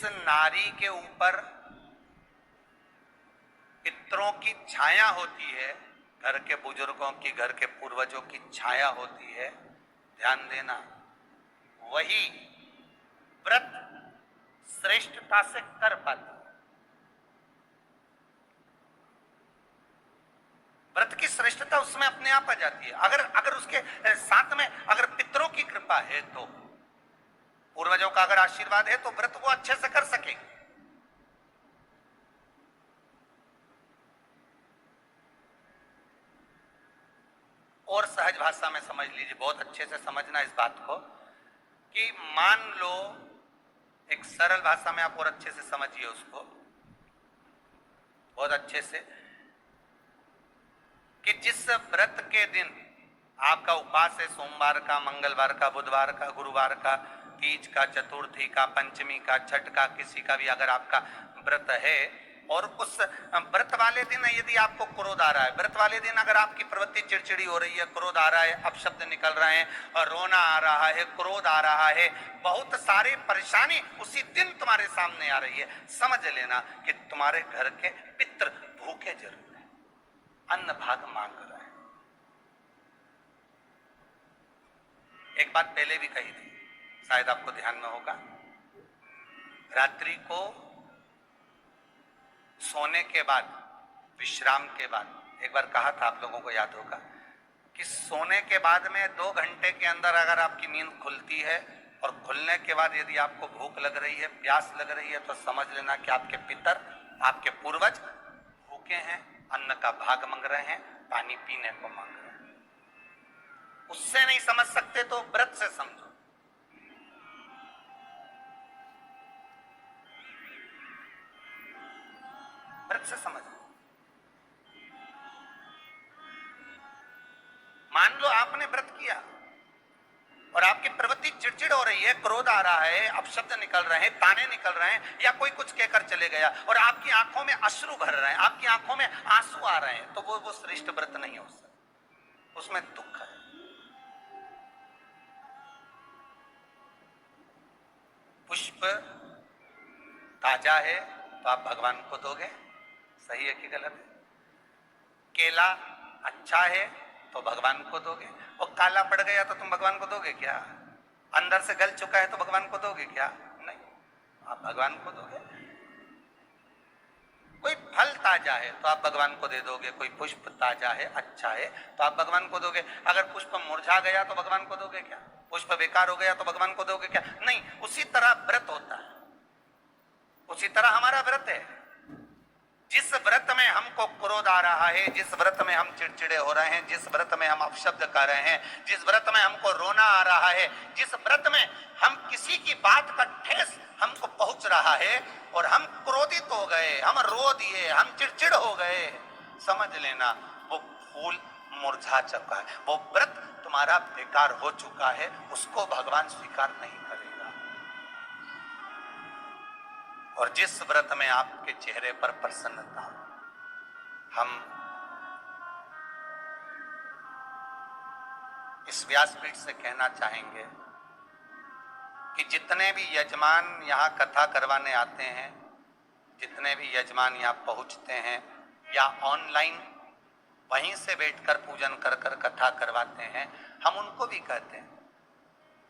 नारी के ऊपर पितरों की छाया होती है, घर के बुजुर्गों की, घर के पूर्वजों की छाया होती है, ध्यान देना, वही व्रत श्रेष्ठता से कर पाती है। व्रत की श्रेष्ठता उसमें अपने आप आ जाती है। अगर उसके साथ में अगर पितरों की कृपा है, तो पूर्वजों का अगर आशीर्वाद है, तो व्रत वो अच्छे से कर सकेगी। और सहज भाषा में समझ लीजिए, बहुत अच्छे से समझना इस बात को, कि मान लो, एक सरल भाषा में आप और अच्छे से समझिए उसको, बहुत अच्छे से, कि जिस व्रत के दिन आपका उपवास है, सोमवार का, मंगलवार का, बुधवार का, गुरुवार का, तीज का, चतुर्थी का, पंचमी का, छठ का, किसी का भी अगर आपका व्रत है, और उस व्रत वाले दिन यदि आपको क्रोध आ रहा है, व्रत वाले दिन अगर आपकी प्रवृत्ति चिड़चिड़ी हो रही है, क्रोध आ रहा है, अपशब्द निकल रहे हैं, और रोना आ रहा है, क्रोध आ रहा है, बहुत सारी परेशानी उसी दिन तुम्हारे सामने आ रही है, समझ लेना कि तुम्हारे घर के पितृ भूखे जरूर है, अन्न भाग मांग रहा है। एक बात पहले भी कही थी, शायद आपको ध्यान में होगा, रात्रि को सोने के बाद, विश्राम के बाद, एक बार कहा था, आप लोगों को याद होगा, कि सोने के बाद में 2 घंटे के अंदर अगर आपकी नींद खुलती है, और खुलने के बाद यदि आपको भूख लग रही है, प्यास लग रही है, तो समझ लेना कि आपके पितर, आपके पूर्वज भूखे हैं, अन्न का भाग मांग रहे हैं, पानी पीने को मांग रहे हैं। उससे नहीं समझ सकते तो व्रत से समझो। व्रत से समझो। मान लो आपने व्रत किया और आपकी प्रवृत्ति चिड़चिड़ हो रही है, क्रोध आ रहा है, अपशब्द निकल रहे हैं, ताने निकल रहे हैं, या कोई कुछ कहकर चले गया, और आपकी आंखों में अश्रु भर रहे हैं, आपकी आंखों में आंसू आ रहे हैं, तो वो श्रेष्ठ व्रत नहीं हो सकता, उसमें दुख है। पुष्प ताजा है तो आप भगवान को दोगे, सही है कि गलत है? केला अच्छा है तो भगवान को दोगे, और काला पड़ गया तो तुम भगवान को दोगे क्या? अंदर से गल चुका है तो भगवान को दोगे क्या? नहीं, आप भगवान को दोगे। कोई फल ताजा है तो आप भगवान को दे दोगे, कोई पुष्प ताजा है, अच्छा है, तो आप भगवान को दोगे। अगर पुष्प मुरझा गया तो भगवान को दोगे क्या? पुष्प बेकार हो गया तो भगवान को दोगे क्या? नहीं। उसी तरह व्रत होता है, उसी तरह हमारा व्रत है। जिस व्रत में हमको क्रोध आ रहा है, जिस व्रत में हम चिड़चिड़े हो रहे हैं, जिस व्रत में हम अपशब्द कर रहे हैं, जिस व्रत में हमको रोना आ रहा है, जिस व्रत में हम किसी की बात का ठेस हमको पहुंच रहा है और हम क्रोधित हो गए, हम रो दिए, हम चिड़चिड़ हो गए, समझ लेना वो फूल मुरझा चुका है, वो व्रत तुम्हारा बेकार हो चुका है, उसको भगवान स्वीकार नहीं करेगा। और जिस व्रत में आपके चेहरे पर प्रसन्नता, हम इस व्यासपीठ से कहना चाहेंगे कि जितने भी यजमान यहाँ कथा करवाने आते हैं, जितने भी यजमान यहाँ पहुँचते हैं, या ऑनलाइन वहीं से बैठकर पूजन कर कर कथा करवाते हैं, हम उनको भी कहते हैं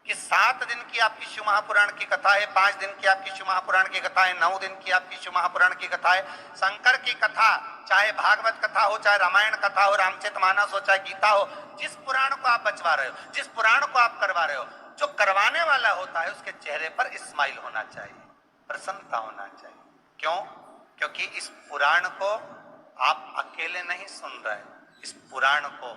कि 7 दिन की आपकी शिव महापुराण की कथा है, 5 दिन की आपकी शिव महापुराण की कथा है, 9 दिन की आपकी शिव महापुराण की कथा है। शंकर की कथा, चाहे भागवत कथा हो, चाहे रामायण कथा हो, रामचरितमानस हो, चाहे गीता हो, जिस पुराण को आप बचवा रहे हो, जिस पुराण को आप करवा रहे हो, जो करवाने वाला होता है उसके चेहरे पर स्माइल होना चाहिए, प्रसन्नता होना चाहिए। क्यों? क्योंकि इस पुराण को आप अकेले नहीं सुन रहे, इस पुराण को